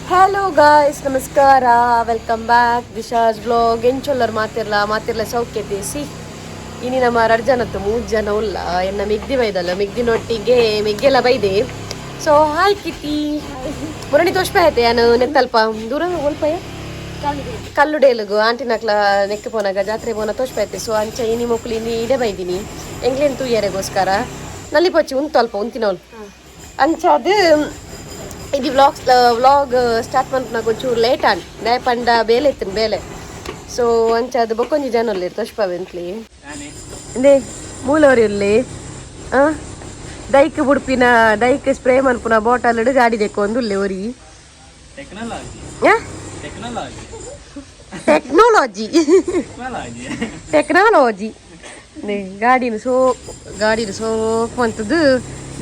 Hello guys ನಮಸ್ಕಾರ welcome back ದಿಶಾಸ್ blog ಎಂಚೊಲ್ಲರು ಮಾತಿರ್ಲ ಸೌಖ್ಯ ದೇಸಿ ಇನಿ ನಮ್ಮ ರಡ್ಜನತ್ತು 3 ಜನ ಉಲ್ಲ ಎನ್ನ ಮಿಗ್ದಿ ಬೈದಲ್ಲ ಮಿಗ್ದಿನೊಟ್ಟಿಗೆ ಮಿಗ್ಗೆಲ್ಲ ಬೈದೆ ಸೊ ಹಾಯ್ ಕಿತಿ ಮುರಣಿ ತೋಷ್ಪ ಆಯ್ತೆ ನಾನು ನೆತ್ತಲ್ಪ ದೂರ ಒಲ್ಪಯ ಕಲ್ಲುಡೇಲುಗು ಆಂಟಿ ನಕ್ಲ ನೆಕ್ ಪೋನಾಗ ಜಾತ್ರೆ ಪೋನ ತೋಷ್ಪ ಆಯ್ತೆ ಸೊ ಅಂಚ ಇನಿ ಮಕ್ಕಳು ಇನಿ ಇಡೆ ಬೈದಿನಿ ಎಂಗ್ಲೇನು ತೂಯರೆಗೋಸ್ಕರ ನಲ್ಲಿ ಪಚ್ಚಿ ಉಂತಲ್ಪ ಉಂತಿನವಳು ಅಂಚ ಅದು ಇದು ವ್ಲಾಗ್ ಸ್ಟಾರ್ಟ್ ಮಾಡ್ಕೊಂಡಾಗ ಒಂಚೂರು ಲೇಟ್ ಆನ್ ನೇ ಪಂಡ ಬೇಲೆ ಇತ್ತು ಬೇಲೆ ಸೊ ಅಂಚ ಅದು ಬೊಕ್ಕೊಂಜಿ ಜನಲ್ಲಿ ತೋಷ್ಪವೆಂತ್ಲಿ ಇಂದೇ ಮೂಲವರಿ ಇರಲಿ ದೈಕ್ ಬುಡ್ಪಿನ ದೈಕ್ ಸ್ಪ್ರೇ ಮನ್ಪುನ ಬಾಟಲ್ ಇಡು ಗಾಡಿ ದೆಕ್ಕೊಂದು ಉಲ್ಲೆ ಒರಿ ಟೆಕ್ನಾಲಜಿ ಗಾಡಿನ ಸೋಪ್ ಅಂತದ್ದು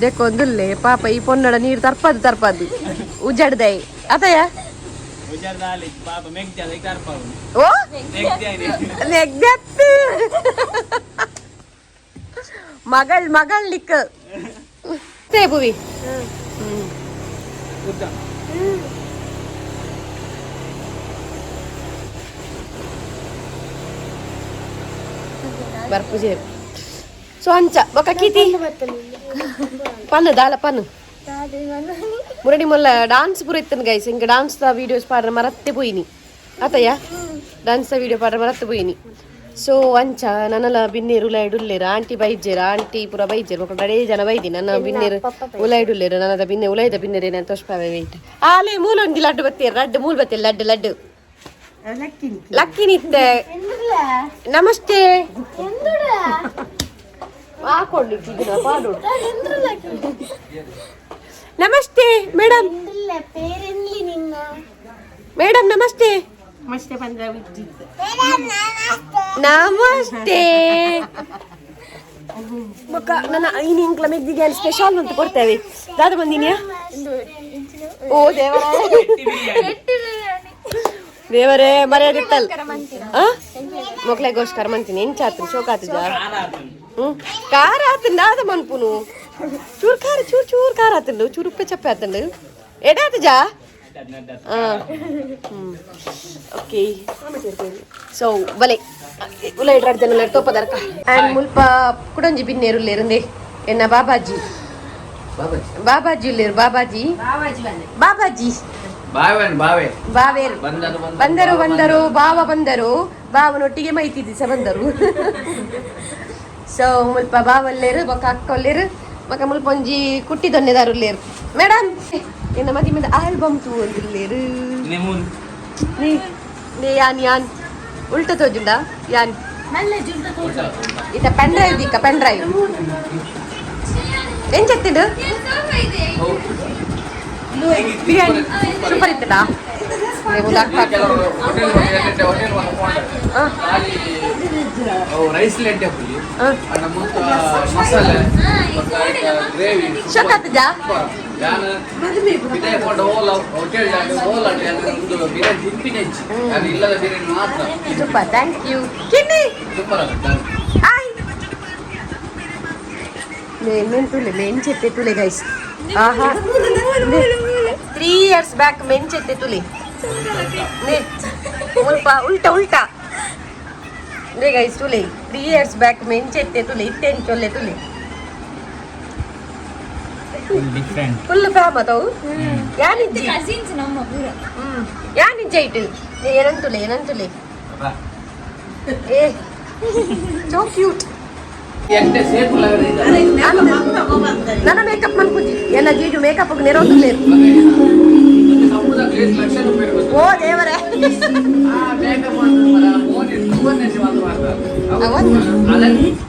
ದೆಕ್ಕೊಂದುಲ್ಲೆ ಪಾಪ ಈ ಪೊನ್ನಡ ನೀರು ತರ್ಪದು ಉಜ್ಜಡ್ದೈ ಅತಯ ಓ ನೆಗ್ದತ್ತು ಮಗಳ್ ಲಿಕ್ಕ ಭುವಿ ಬರ್ಪುಜೆ ಸೊ ಅಂಚ ಬೊಕ್ಕ ಕೀತಿ ಪನ್ನು ದಾಲ ಪನ್ನು ಮುರಡಿ ಮೊಲ್ಲ ಡಾನ್ಸ್ ಪೂರ ಇತ್ತನು ಗೈಸ್ ಹಿಂಗೆ ಡಾನ್ಸ್ ವೀಡಿಯೋಸ್ ಪಾಡ್ರೆ ಮರತ್ತೆ ಪೋಯಿನಿ ಆತಯ್ಯ ಡಾನ್ಸ್ ವೀಡಿಯೋ ಪಾಡ್ರೆ ಮರತ್ತೆ ಪೋಯಿನಿ ಸೊ ಅಂಚ ನನ್ನಲ್ಲ ಬಿನ್ನೇರು ಉಲಾಯ್ಡುಲ್ಲೇರು ಆಂಟಿ ಬೈಜೇರ ಆಂಟಿ ಪೂರ ಬೈಜೇರು ಮಕ್ಕಳು ಡಡೇ ಜನ ಬೈದಿ ನನ್ನ ಬಿನ್ನೇರು ಉಲಾಯ್ಡುಲ್ಲೇರು ನನ್ನದ ಬಿನ್ನೆ ಉಲಾಯ್ದ ಬಿನ್ನೇರು ಏನ ತೋಷ್ಪಾವೆ ವೆಯ್ಟ್ ಆಲೆ ಮೂಲೊಂದು ಲಡ್ಡು ಬತ್ತೀರ ಲಡ್ಡು ಮೂಲ್ ಬತ್ತೀರ ಲಡ್ಡು ಲಕ್ಕಿನಿತ್ತೆ ನಮಸ್ತೆ ಹಾಕೊಂಡಿಟ್ಟಿದ್ದೀನ ಪಾಡು ನಮಸ್ತೆ ಮೇಡಮ್ ಮೇಡಮ್ ನಮಸ್ತೆ ನಮಸ್ತೆ ಮಕ್ಕ ನನ್ನ ಇಂಕ್ಲ ಮೆಗ್ದಿಗೆ ಸ್ಪೆಷಲ್ ಅಂತ ಕೊಡ್ತೇವೆ ದಾದ ಬಂದಿನಿಯಾ ಓ ದೇವರೇ ಮರ್ಯಾದಿತ್ತಲ್ ಮಕ್ಳಿಗೋಸ್ಕರ ಮಂತೀನಿ ಎಂಚಾತ್ರ ಶೋಕಾತಿದ ಖಾರ ಆತಂಡ ಆದ ಮನ್ಪುನು ಚೂರು ಖಾರ ಆತಂಡು ಚೂರು ಉಪ್ಪೆ ಚಪ್ಪೆ ಆತಂಡು ಎಡಾತಜಾ ಓಕೆ ಸೊ ಬಲೆ ಉಲ ಇಡ್ರಾಡ್ದೆಲ್ಲ ತೋಪದರ್ಕ ಆ್ಯಂಡ್ ಮುಲ್ಪ ಕುಡಂಜಿ ಬಿನ್ನೇರು ಇಲ್ಲೇರಂದೆ ಎನ್ನ ಬಾಬಾಜಿ ಇಲ್ಲೇರು ಬಾಬಾಜಿ ಬಂದರು ಬಾವ ಬಂದರು ಬಾವನೊಟ್ಟಿಗೆ ಮೈತಿದ್ದಿ ಸ ಬಂದರು ಸೊ ಮುಲ್ಪ ಬಾವಲ್ಲೇರು ಬೊಕ್ಕ ಅಕ್ಕೊಲ್ಲೇರು ಬೊಕ್ಕ ಮುಲ್ಪ ಒಂಜಿ ಕುಟ್ಟಿ ದೊನ್ನೆದಾರುಲ್ಲೇರು ಮೇಡಮ್ ಎನ್ನ ಮದಿ మీద ಆಲ್ಬಮ್ ತೂ ಒಂದಿಲ್ಲೇರು ನೀ ಯಾನ್ ಉಲ್ಟ ತೋಜುಂಡ ಯಾನ್ ಇತ ಪೆನ್ ಡ್ರೈವ್ ದಿಕ್ಕ ಪೆನ್ ಡ್ರೈವ್ ಏನ್ ಚೆತ್ತಿಡು ಬಿರಿಯಾನಿ ಸೂಪರ್ ಇತ್ತಡಾ ರೈಸ್ ಲೆಟ್ಟೆ ಪುಲಿ ಮಸಾಲೆ ಗ್ರೇವಿ ಶೋಕಾತಜಾ ಯಾನ ಬಿದೆ ಕೊಂಡ ಹೋಟೆಲ್ ಬಿರಿಯಾನಿ ತಿನ್ಪಿನೆಂಚಿ ಅದು ಇಲ್ಲದ ಬಿರಿಯಾನಿ ಮಾತ್ರ ಸೂಪರ್ ಥ್ಯಾಂಕ್ ಯು ಕಿನ್ನಿ ಸೂಪರ್ ಆಗುತ್ತೆ ಹಾಯ್ ಮೆಂಚೆತ್ತೆ ತುಲೆ ಗೈಸ್ ಆಹಾ 3 years ಬ್ಯಾಕ್ ಮೆಂಚೆತ್ತೆ ತುಲೆ ಉಲ್ಟಾ ನೇ ಗೈಸ್ ತುಲೆ 3 years ಬ್ಯಾಕ್ ಮೆಂಚೆತ್ತೆ ತುಲೆ ಇತ್ತೇನು ಚೊಲ್ಲೆ ತುಲೆ ಫುಲ್ ಫ್ಯಾಮ್ ಅತವು ಯಾನಿಜ್ಜಿ ಯಾನಿಜ್ಜ ಇಟ್ಟು ಏನಂತುಲೆ ಏ ಸೋ ಕ್ಯೂಟ್ ನನ್ನ ಮೇಕಪ್ ಮನ್ಪುಜಿ ಎಲ್ಲ ಜೀಜು ಮೇಕಪ್ ನೆರೋದು ಓ ದೇವರೇ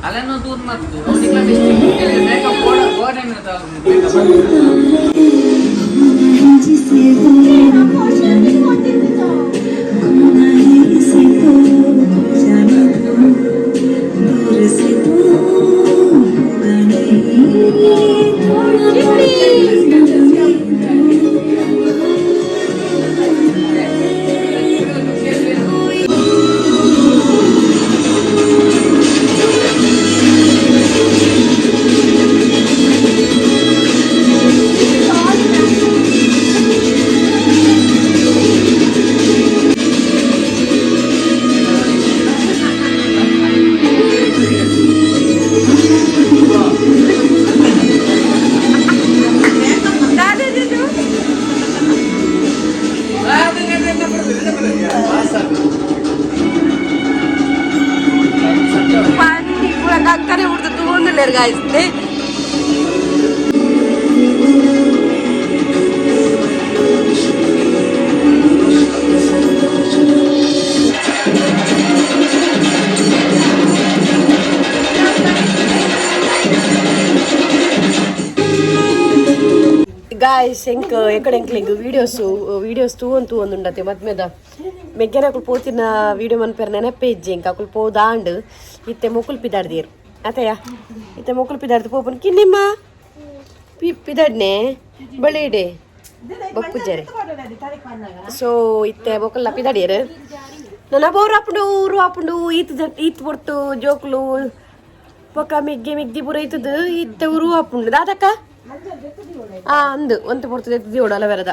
ಅಲೆನೋ ದೂರ ಮತ್ತು ಗಾಯ್ಸ್. ಗಾಯ್ಸ್ ಎಂಕ್ ಎಕಡೆ ಎಂಕ್ಲೆಗ್ వీడియోస్ టూ ಒಂದುಂಡತೆ ಮದ್ಮೆದ ಮೆಗ್ಗೆನಕುಲು ಪೋತಿನ ವೀಡಿಯೋ ಮನ್ಪೆರ್ ನೆನಪೆ ಇಜ್ಜಿ ಎಂಕ್ ಅಕುಲು ಪೋದಾಂಡ್ ಇತ್ತೆ ಮೊಕುಲು ಪಿದಾಡ್ದೀರ್ ಅತಯ್ಯ ಇತ್ತೆ ಮೊಕುಲು ಪಿದಾಡ್ದು ಪೋಪನ್ ಕಿನ್ನಿಮ್ಮ ಪಿದಾಡ್ನೆ ಬಳಿಡೆ ಬಪ್ಪುಜರೆ ಸೊ ಇತ್ತೆ ಮೊಕಲ್ನ ಪಿದಾಡಿಯರ್ ನನ್ನ ಬೋರು ಆಪುಂಡು ಈತ್ ಬೊಟ್ಟು ಜೋಕುಲು ಪೊಕ್ಕ ಮೆಗ್ದಿ ಪೂರ ಇತ್ತದ ಇತ್ತೆ ಉರು ಆಪುಂಡು ದಾದಕ್ಕ ಅಂದು ಒಂತ ಪೊರ್ತದೆ ದಿಯೋಡು ಅಲವೆರದ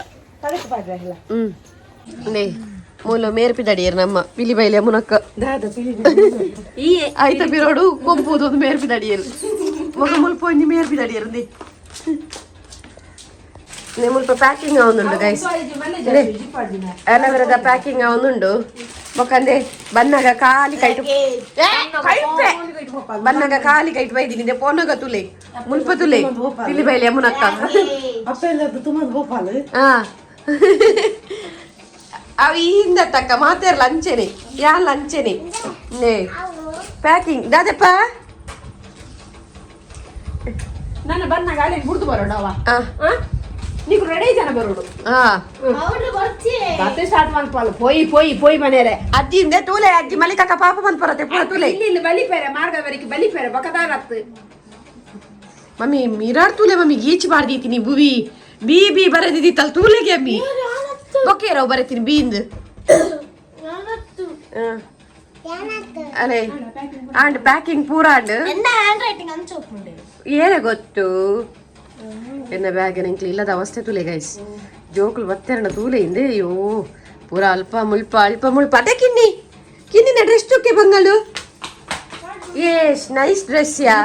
ನೇ ಮೂಲ ಮೇರ್ಪಿದಡಿಯರ್ ನಮ್ಮ ಪಿಲಿ ಬೈಲೆ ಮುನಕ್ಕ ಆಯ್ತ ಬಿರೋಡು ಕೊಂಪುದು ಒಂದು ಮೇರ್ಪಿದಡಿಯರು ಮಗ ಮುಲ್ಪ ಒಂಜಿ ಮೇರ್ಪಿದಡಿಯರು ನೇ ಮುಲ್ಪ ಪ್ಯಾಕಿಂಗ್ ಅವನುಂಡು ಗೈಸ್ ಅಲವೆರದ ಪ್ಯಾಕಿಂಗ್ ಅವನುಂಡು ಮೊಕ್ಕಂದೆ ಬನ್ನಗ ಖಾಲಿ ಕೈಟು ಬನ್ನಗ ಖಾಲಿ ಕೈಟು ಬೈದಿನಿ ಪೋನಗ ತುಲೆ ಮುಲ್ಪ ತುಲೆ ಪಿಲಿ ಬೈಲೆ ಮುನಕ್ಕ ಅವು ಈ ಹಿಂದಟ್ಟಕ್ಕ ಮಾತಾರ ಲಂಚನೆ ಯಾ ಲಂಚನೆ ನೇ ಪ್ಯಾಕಿಂಗ್ ದಾದಪ್ಪ ನನ್ನ ಬನ್ನಗ ಅಲ್ಲಿ ಬುಡ್ದು ಬರೋಡವ నీకు రెడీ అయినా బరోడు ಮತ್ತೆ ಸ್ಟಾರ್ಟ್ ಮಾಡ್ಪಾಲು ಪೋಯಿ ಮನೆರೆ ಅಜ್ಜಿ ಇಂದೆ ತೂಲೆ ಅಜ್ಜಿ ಮಲಿಕಕ್ಕ ಪಾಪ ಬಂದ್ ಬರತ್ತೆ ಪೂರ ತೂಲೆ ಇಲ್ಲಿ ಬಲಿಪೇರೆ ಮಾರ್ಗವರಿಗೆ ಬಲಿಪೇರೆ ಬಕದಾರತ್ ಮಮ್ಮಿ ಮಿರಾರ್ ತೂಲೆ ಮಮ್ಮಿ ಗೀಚ್ ಮಾಡ್ದೀತೀನಿ ಬುವಿ ಬಿ ಬರದಿದ್ದಿತ್ತಲ್ ತೂಲೆಗೆ ಅಮ್ಮಿ ಬೊಕ್ಕೇರವು ಬರತೀನಿ ಬೀಂದ್ ಅಲೆ ಅಂಡ್ ಪ್ಯಾಕಿಂಗ್ ಪೂರ ಅಂಡ್ ಏನೇ ಗೊತ್ತು ಎನ್ನ ಬ್ಯಾಗ್ ಎಂಕ್ಲಿ ಇಲ್ಲದ ಅವಸ್ಥೆ ತುಲೆ ಗೈಸ್ ಜೋಕುಲು ಬತ್ತೆರಣ ತೂಲೆ ಇಂದೆ ಅಯ್ಯೋ ಪೂರ ಅಲ್ಪ ಮುಲ್ಪ ಅದೇ ಕಿನ್ನಿನ ಡ್ರೆಸ್ ಟುಕ್ಕೆ ಬಂಗಲು ಏಸ್ ನೈಸ್ ಡ್ರೆಸ್ ಯಾ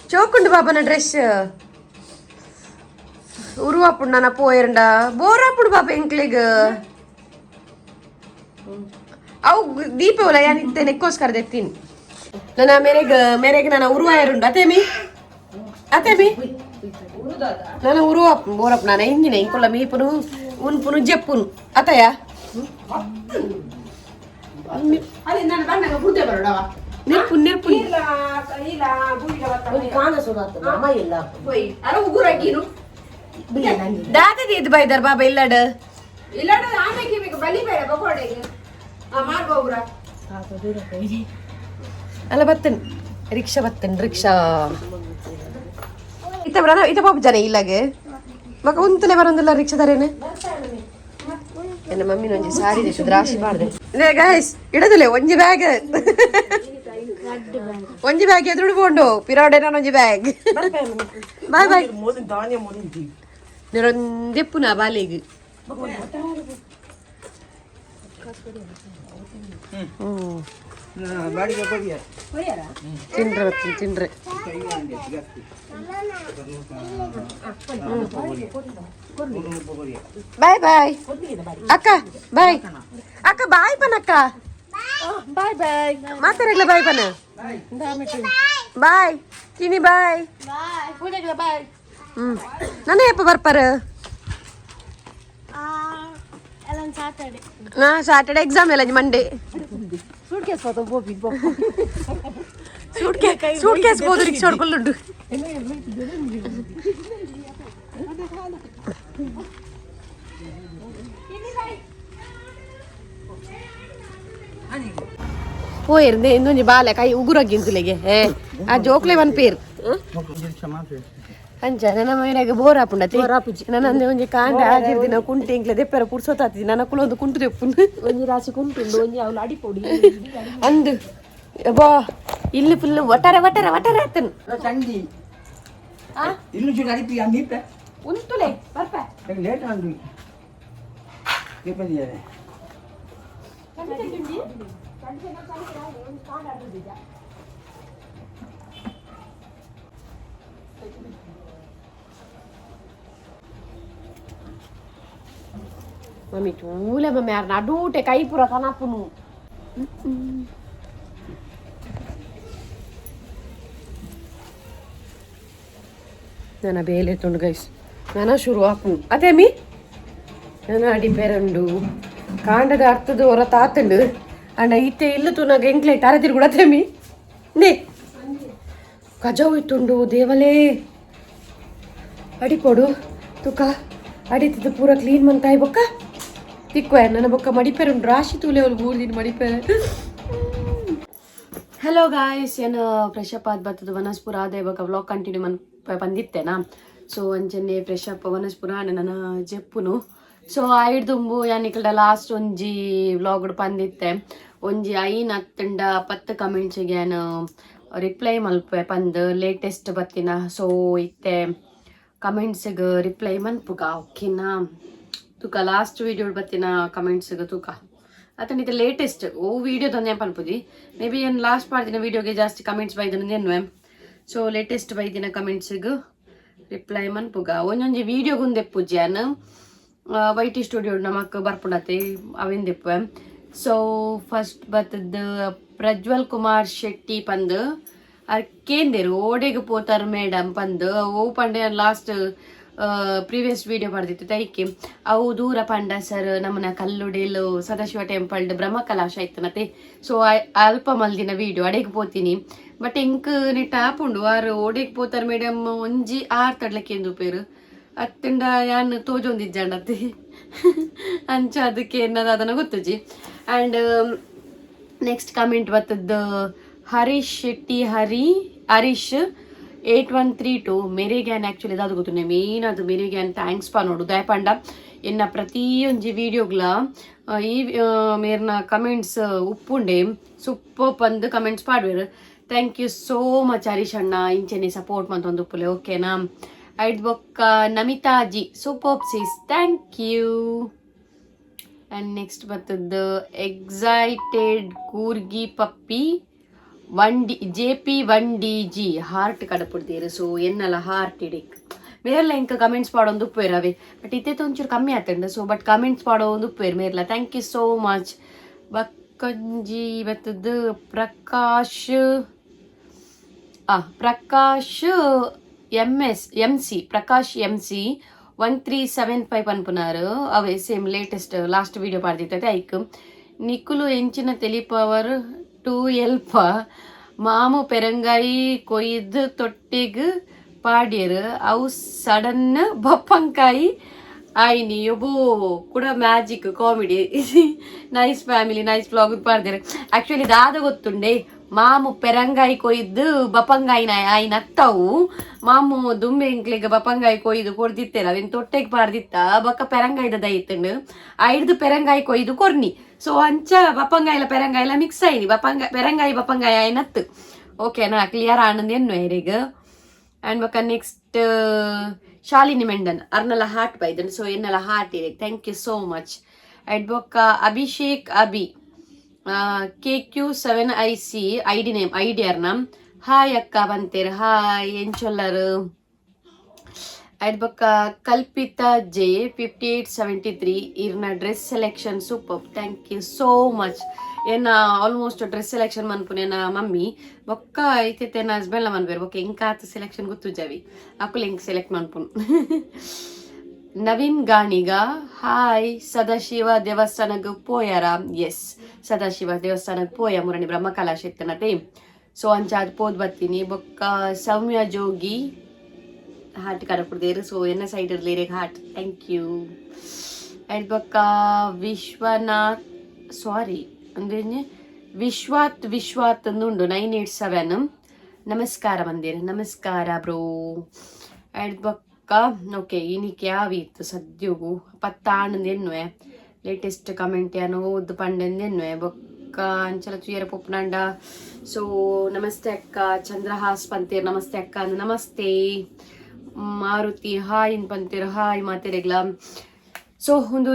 ಚೋಕುಂಡು ಬಾಬನ ಡ್ರೆಸ್ ಉರುವಾಪುಂಡು ನನ್ನ ಪೋಯರಂಡ ಬೋರಾಪುಂಡು ಬಾಬ ಎಂಕ್ಲಿಗ್ ಅವು ದೀಪವಲ ಯಾನಿತ್ತೆ ನೆಕ್ಕೋಸ್ಕರ ದೆತ್ತೀನಿ ನನ್ನ ಮೇರೆಗೆ ನನ್ನ ಉರುವಾಯರುಂಡು ಅತೇಮಿ ನಾನು ಉರುವಾಪು ಬೋರಪ್ಪು ನಾನು ಹಿಂದಿನ ಇಂಕೊಲ್ಲ ಮೀಪುನು ಉನ್ಪುನು ಜಪ್ಪುನು ಅತಯ್ಯ ನಿರ್ಪು ದಾದದಿ ಇದು ಬೈದಾರ ಬಾಬಾ ಇಲ್ಲಡ ಅಲ್ಲ ಬತ್ತನ್ ರಿಕ್ಷಾ ಇತ ಪಾಪ ಜನ ಇಲ್ಲಾಗೆ ಮಗ ಉಂತಲೆ ಬರೋದಿಲ್ಲ ರಿಕ್ಷಾದಾರೇನೆ ಎನ್ನ ಮಮ್ಮಿನ ಒಂಜಿ ಸಾರಿ ದೇಶದ ರಾಶಿ ಮಾಡ್ದೆ ಲೇ ಗೈಸ್ ಇಡದಲೆ ಒಂಜಿ ಬ್ಯಾಗ್ ಎದುರು ಕೊಂಡು ಪಿರಾಡೆ ನಾನು ಒಂಜಿ ಬ್ಯಾಗ್ ಬಾಯ್ ನಿರೊಂದೆಪ್ಪು ನಾ ಬಾಲೆಗ್ ತಿನ್ರೆ ಬಾಯ್ ಅಕ್ಕ ಬಾಯ್ ಪನಕ್ಕ ಬಾಯ್ ಮಾತಾಡಲ್ಲ ಬಾಯ್ ಪನ ಬಾಯ್ ತಿನಿ ಬಾಯ್ ನನ್ನ ಎಪ್ಪ ಬರ್ಪಾರ ಸಾಟರ್ಡೆ ಎಕ್ಸಾಮ್ ಎಲ್ಲ ಮಂಡೇ ಸೂಟ್ ಕೇಸ್ ಬೋದು ರಿಕ್ಷಾ ಹೊಡ್ಕೊಳ್ಳುಂಡು పోయింది ఇంకొంచెం బాలే కై ఉగురగ్గింతులేగే ఆ జోక్లే వన్ పేరు ಅಂಚ ನನ್ನ ಮನೆಯಾಗ ಬೋರ್ ಹಾಪುಂಡತಿ ನನ್ನ ಒಂಜಿ ಕಾಂಡ ಆಗಿರ್ದಿನ ಕುಂಟೆ ಇಂಕ್ಲೆ ದೆಪ್ಪರ ಪುಡ್ಸೋತಾತಿ ನನ್ನ ಕುಲೊಂದು ಕುಂಟು ದೆಪ್ಪುಂಡು ಒಂಜಿ ರಾಶಿ ಕುಂಟುಂಡು ಒಂಜಿ ಅವಳು ಅಡಿಪೊಡಿ ಅಂದು ಬಾ ಇಲ್ಲಿ ಫುಲ್ ವಟರೆ ಆತನು ಚಂಡಿ ಇನ್ನು ಚೂರು ಅಡಿಪಿ ಅಂದಿಪ್ಪ ಉಂಟುಲೆ ಬರ್ಪ ಲೇಟ್ ಅಂದು ಕೇಪದಿಯಾರೆ mami tule mami ar nadute kai pura tanapunu ನನ್ನ ಬೇಲೆ ತುಂಡು ಗೈಸ್ ನನ್ನ ಶುರು ಹಾಕು ಅದೇ ಮೀ ನನ್ನ ಅಡಿಪೇರಂಡು ಕಾಂಡದ ಅರ್ಥದ ಹೊರ ತಾತಂಡು ಅಂಡ ಈತೆ ಇಲ್ಲ ತುನಾಗ ಎಂಕ್ಲೇಟ್ ಅರದಿರು ಕೂಡ ತೇಮಿ ನೇ ಕಜ ಹೋಯ್ತುಂಡು ದೇವಲೇ ಅಡಿಪೋಡು ತುಕ ಅಡಿತದ ಪೂರ ಕ್ಲೀನ್ ಮಂತಾಯಿ ಬೊಕ್ಕ ತಿಕ್ವ ನನ್ನ ಬೊಕ್ಕ ಮಡಿಪೇರುಂಡು ರಾಶಿ ತೂಲೆ ಅವ್ರು 3 ದಿನ ಮಡಿಪೇರೆ. ಹಲೋ ಗಾಯ್ಸ್ ಏನು ಫ್ರೆಶ್ ಅಪ್ ಆದ ಬರ್ತದೆ ವನಸ್ಪುರ ಆದ ಇವಾಗ ವ್ಲಾಗ್ ಕಂಟಿನ್ಯೂ ಬಂದಿತ್ತೇನಾ. ಸೊ ಅಂಚನೆ ಫ್ರೆಶ್ ಅಪ್ ವನಸ್ಪುರ ನನ್ನ ಜೆಪ್ಪುನು. ಸೊ ಆಯ್ದುಂಬು ಯಾನಿಕಲ್ಡ ಲಾಸ್ಟ್ ಒಂಜಿ ವ್ಲಾಗ್ ಪಂದಿತ್ತೆ ಒಂಜಿ 10 ಕಮೆಂಟ್ಸಿಗೆ ಏನು ರಿಪ್ಲೈ ಮಲ್ಪೆ ಪಂದು ಲೇಟೆಸ್ಟ್ ಬತ್ತಿನ. ಸೊ ಇತ್ತೆ ಕಮೆಂಟ್ಸಿಗೆ ರಿಪ್ಲೈ ಮನ್ಪುಗ ಓಕೆನಾ ತುಕ ಲಾಸ್ಟ್ ವಿಡಿಯೋ ಬತ್ತಿನ ಕಮೆಂಟ್ಸಿಗೆ ತೂಕ ಅತನ ಇದು ಲೇಟೆಸ್ಟ್ ಓ ವಿಡಿಯೋದೊಂದು ಏನು ಪನ್ಪುದಿ ಮೇ ಬಿ ಏನು ಲಾಸ್ಟ್ ಪಾಡ್ದಿನ ವಿಡಿಯೋಗೆ ಜಾಸ್ತಿ ಕಮೆಂಟ್ಸ್ ಬೈದನ ಏನು. ಸೊ ಲೇಟೆಸ್ಟ್ ಬೈದಿನ ಕಮೆಂಟ್ಸಿಗೆ ರಿಪ್ಲೈ ಮನ್ಪುಗ ಒಂದೊಂದು ವಿಡಿಯೋಗುಂದೆ ಪೂಜ್ಯಾನ ವೈಟಿ ಸ್ಟುಡಿಯೋ ನಮಕ್ ಬರ್ಪುಡತೆ ಅವಿಂದೆಪ್ಪೆ. ಸೊ ಫಸ್ಟ್ ಬರ್ತದ ಪ್ರಜ್ವಲ್ ಕುಮಾರ್ ಶೆಟ್ಟಿ ಪಂದು ಅರ್ಕೇಂದೇರು ಓಡೆಗೆ ಪೋತಾರ ಮೇಡಮ್ ಪಂದು ಓ ಪಂಡೆ ಲಾಸ್ಟ್ ಪ್ರೀವಿಯಸ್ ವಿಡಿಯೋ ಬರ್ದಿತ್ತು ತೈಕೆ ಅವು ದೂರ ಪಂಡ ಸರ್ ನಮ್ಮನ ಕಲ್ಲುಡೆಲು ಸದಾಶಿವ ಟೆಂಪಲ್ ಬ್ರಹ್ಮಕಲಾಶ ಇತ್ತನತೆ. ಸೊ ಅಲ್ಪ ಮಲ್ದಿನ ವಿಡಿಯೋ ಅಡೆಗೆ ಪೋತೀನಿ ಬಟ್ ಎಂಕ್ ನೆಟ್ಟ ಆಪುಂಡು ಆರು ಓಡೆಗೆ ಪೋತಾರ ಮೇಡಮ್ ಒಂಜಿ 6 ತಡ್ಲಕ್ಕೆ ಎಂದು ಪೇರು ಅತ್ತಂಡ ಯಾನ್ ತೋಜೊಂದಿಜ್ಜಂಡತ್ತೆ ಅಂಚ ಅದಕ್ಕೆ ಏನದ ಅದನ್ನ ಗೊತ್ತುಜಿ. ಆ್ಯಂಡ್ ನೆಕ್ಸ್ಟ್ ಕಮೆಂಟ್ ಬರ್ತದ್ದು ಹರೀಶ್ ಶೆಟ್ಟಿ ಹರೀಶ್ 8132 ಮೇರೆ ಗ್ಯಾನ್ ಆ್ಯಕ್ಚುಲಿ ಅದು ಗೊತ್ತು ಮೇನ್ ಅದು ಮೇರೆ ಗ್ಯಾನ್ ಥ್ಯಾಂಕ್ಸ್ ಪಾ ನೋಡು ದಯಪಂಡ ಎನ್ನ ಪ್ರತಿಯೊಂಜಿ ವಿಡಿಯೋಗ್ಲ ಈ ಮೇರ್ನ ಕಮೆಂಟ್ಸ್ ಉಪ್ಪುಂಡೆ ಸೂಪರ್ ಪಂದು ಕಮೆಂಟ್ಸ್ ಪಾಡ್ವೇರು. Thank you so much Harish ಅಣ್ಣ ಇಂಚೆನೆ ಸಪೋರ್ಟ್ ಮಂತೊಂದು ಉಪ್ಪುಲೆ ಓಕೆನಾ. ಐಡ್ ಬೊಕ್ಕ ನಮಿತಾಜಿ ಸೂಪರ್ ಸೀಸ್ ಥ್ಯಾಂಕ್ ಯು. ಆ್ಯಂಡ್ ನೆಕ್ಸ್ಟ್ ಬರ್ತದ್ದು excited Coorgi puppy JP 1DG heart ಕಡಪುಡ್ತೀರು. ಸೊ ಎನ್ನಲ್ಲ ಹಾರ್ಟ್ ಇಡಿಕ್ ಮೇರ್ಲ ಇಂಕ ಕಮೆಂಟ್ಸ್ ಪಾಡೊಂದು ಉಪ್ಪೇರವೆ ಬಟ್ ಇತ್ತೆ ಒಂಚೂರು ಕಮ್ಮಿ ಆತಂಡು. ಸೊ ಬಟ್ ಕಮೆಂಟ್ಸ್ ಪಾಡೋ ಒಂದು ಉಪ್ಪೇರು ಮೇರ್ಲ ಥ್ಯಾಂಕ್ ಯು ಸೋ ಮಚ್. ಬಕ್ಕಂಜಿ ಬರ್ತದ್ದು ಪ್ರಕಾಶ್ MC 1375 ಅನ್ಪುನಾರು ಅವೇ ಸೇಮ್ ಲೇಟೆಸ್ಟ್ ಲಾಸ್ಟ್ ವಿಡಿಯೋ ಪಾಡ್ದಿತ್ತೈತೆ ಐಕ್ ನಿಖುಲು ಎಂಚಿನ ತೆಲಿಪವರ್ 2 ಮಾಮು ಪೆರಂಗಾಯಿ ಕೊಯ್ದು ತೊಟ್ಟಿಗೆ ಪಾಡ್ಯರು ಅವು ಸಡನ್ ಬಪ್ಪಂಕಾಯಿ ಆಯ್ನಿ ಒಬ್ಬು ಕೂಡ magic comedy nice family nice vlog ಪಾಡ್ದಿರು. ಆ್ಯಕ್ಚುಲಿ ದಾದ ಗೊತ್ತುಂಡೆ ಮಾಮು ಪೆರಂಗಾಯಿ ಕೊಯ್ದು ಬಪ್ಪಂಗಾಯಿನ ಆಯ್ನ ಅತ್ತವು ಮಾಮು ದುಂಬೆ ಇಂಕ್ಲಿಗೆ ಬಪ್ಪಂಗಾಯಿ ಕೊಯ್ದು ಕೊಡ್ದಿತ್ತೇರ ಅವಿನ ತೊಟ್ಟೆಗೆ ಪಾಡ್ದಿತ್ತ ಬಕ್ಕ ಪೆರಂಗಾಯ್ದ ದೈತಂಡು ಐದು ಪೆರಂಗಾಯಿ ಕೊಯ್ದು ಕೊರ್ನಿ. ಸೊ ಅಂಚ ಬಪ್ಪಂಗಾಯಿಲ ಪೆರಂಗಾಯಿಲ ಮಿಕ್ಸ್ ಆಯ್ನಿ ಪೆರಂಗಾಯಿ ಬಪ್ಪಂಗಾಯಿ ಆಯ್ನತ್ತು ಓಕೆನಾ ಕ್ಲಿಯರ್ ಆನಂದ್ ಎನ್ನು ಹೇರಿಗೆ. ಆ್ಯಂಡ್ ಬಕ್ಕ ನೆಕ್ಸ್ಟ್ ಶಾಲಿನಿ ಮೆಂಡನ್ ಅರ್ನಲ್ಲ ಹಾರ್ಟ್ ಬೈದನ್. ಸೊ ಎನ್ನಲ್ಲ ಹಾರ್ಟ್ ಇದೆ thank you so much. And ಬೊಕ್ಕ ಅಭಿಷೇಕ್ KQ7IC ಐಡಿ ನೇಮ್ ಐಡಿಯರ್ನ ಹಾಯ್ ಅಕ್ಕ ಬಂತೇರು ಹಾಯ್ ಎಂಚೊಲ್ಲರು. ಆಯ್ತು ಬೊಕ್ಕ ಕಲ್ಪಿತಾ J 5873 ಇರ್ನ dress selection super thank you so much. ಏನ ಆಲ್ಮೋಸ್ಟ್ ಡ್ರೆಸ್ ಸೆಲೆಕ್ಷನ್ ಮನ್ಪುನೇನ ಮಮ್ಮಿ ಬೊಕ್ಕ ಐತೈತೆ ನನ್ನ ಹಸ್ಬೆಂಡ್ಲ ಮನ್ಬೇರು ಬೊಕ್ಕ ಎಂಕಾತ ಸೆಲೆಕ್ಷನ್ ಗೊತ್ತು ಜವಿ ಅಕ್ಕುಲು ಹೆಂಗೆ ಸೆಲೆಕ್ಟ್ ಮನ್ಪುನು. ನವೀನ್ ಗಾಣಿಗ ಹಾಯ್ ಸದಾಶಿವ ದೇವಸ್ಥಾನಕ್ಕೆ ಪೋಯಾರ ಎಸ್ ಸದಾಶಿವ ದೇವಸ್ಥಾನಕ್ಕೆ ಪೋಯ ಮುರಣಿ ಬ್ರಹ್ಮಕಲಾಶ ಇತ್ತನತೆ. ಸೊ ಅಂಚಾದ ಪೋದ್ ಬರ್ತೀನಿ ಬೊಕ್ಕ ಸೌಮ್ಯ ಜೋಗಿ ಹಾರ್ಟ್ ಕಡಪುಡ್ದೇರು. ಸೊ ಎನ್ನ ಸೈಡ್ ಇರ್ಲಿ ಹಾರ್ಟ್ ಥ್ಯಾಂಕ್ ಯು. ಆಯ್ತು ಬೊಕ್ಕ ವಿಶ್ವನಾಥ್ ಸಾರಿ ಅಂದ್ರೆ ವಿಶ್ವಾತ್ ಅಂದುಂಡು 987 ನಮಸ್ಕಾರ ಬಂದಿರು ನಮಸ್ಕಾರ ಬ್ರೋ. ಆಯ್ತು ಬೊಕ್ಕ ಓಕೆ ಇನಿಕ್ಕೆ ಯಾವಿತ್ತು ಸದ್ಯಗೂ ಪತ್ತಾಣಂದು ಎನ್ನುವೆ ಲೇಟೆಸ್ಟ್ ಕಮೆಂಟ್ ಏನು ಓದ್ದು ಪಂಡಂದು ಎನ್ನುವೆ ಬೊಕ್ಕ ಅಂಚಲ ಚುಯ್ಯರ ಪೊಪ್ಪನಂಡ. ಸೊ ನಮಸ್ತೆ ಅಕ್ಕ ಚಂದ್ರಹಾಸ್ ಪಂತೀರ್ ನಮಸ್ತೆ ಅಕ್ಕ ಅಂದ್ ನಮಸ್ತೆ. ಮಾರುತಿ ಹಾಯ್ ಇನ್ ಪಂತೀರ್ ಹಾಯ್ ಮಾತೆರೆಗ್ಲ. ಸೊ ಒಂದು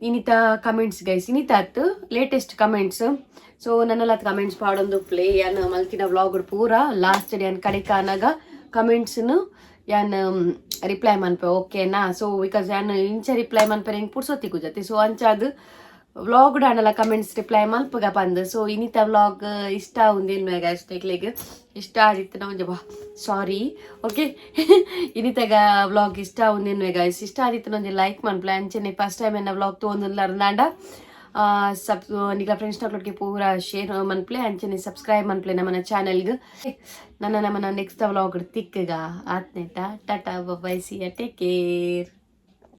ಇನಿತ ಕಮೆಂಟ್ಸ್ ಗೈಸ್ ಇನಿತಾತ್ ಲೇಟೆಸ್ಟ್ ಕಮೆಂಟ್ಸ್. ಸೊ ನನ್ನೆಲ್ಲ ಕಮೆಂಟ್ಸ್ ಪಾಡೊಂದು ಪ್ಲೇ ಯಾನ್ ಮಲ್ತಿನ ವ್ಲಾಗ್ ಪೂರ ಲಾಸ್ಟ್ ಯಾನ್ ಕಡೆಕಾನಾಗ ಕಮೆಂಟ್ಸ್ನು ಯಾನ್ ರಿಪ್ಲೈ ಮನ್ಪೆ ಓಕೆನಾ. ಸೊ ಬಿಕಾಸ್ ಯಾನ್ ಇಂಚ ರಿಪ್ಲೈ ಮನ್ಪೆರೆ ಹೆಂಗೆ ಪುಡ್ಸೋತಿ ಕುಜತಿ. ಸೊ ಅಂಚಾದ ವ್ಲಾಗ್ ಡಾಂಡಲ ಕಮೆಂಟ್ಸ್ ರಿಪ್ಲೈ ಮಲ್ಪಗ ಬಂದು ಸೊ ಇನ್ನಿತ ವ್ಲಾಗ್ ಇಷ್ಟ ಉಂದೇನು ಗೈಸ್ ಟೇಕ್ಲಿಗೆ ಇಷ್ಟ ಆದಿತ್ತು ನಾವು ಬಾ ಸಾರಿ ಓಕೆ ಇನ್ನಿತಾಗ ವ್ಲಾಗ್ ಇಷ್ಟ ಉಂದೇನು ಗೈಸ್ ಇಷ್ಟ ಆದಿತ್ತು ನಾವು ಲೈಕ್ ಮನ್ಪ್ಲೆ ಅಂಚೆನೆ ಫಸ್ಟ್ ಟೈಮ್ ಎನ್ನ ವ್ಲಾಗ್ ತೊಗೊಂಡಿಲ್ಲಾಂಡ ನಿಗ ಫ್ರೆಂಡ್ಸ್ ನಕ್ಲೊಟ್ಟಿಗೆ ಪೂರ ಶೇರ್ ಮನ್ಪ್ಲೆ ಅಂಚೆನೆ ಸಬ್ಸ್ಕ್ರೈಬ್ ಮನ್ಪ್ಲೆ ನಮ್ಮನ ಚಾನಲ್ಗೆ ನಮ್ಮನ ನೆಕ್ಸ್ಟ್ ವ್ಲಾಗ್ ತಿಕ್ಕಗ ಆತ್ನೇಟ tata bye see take care.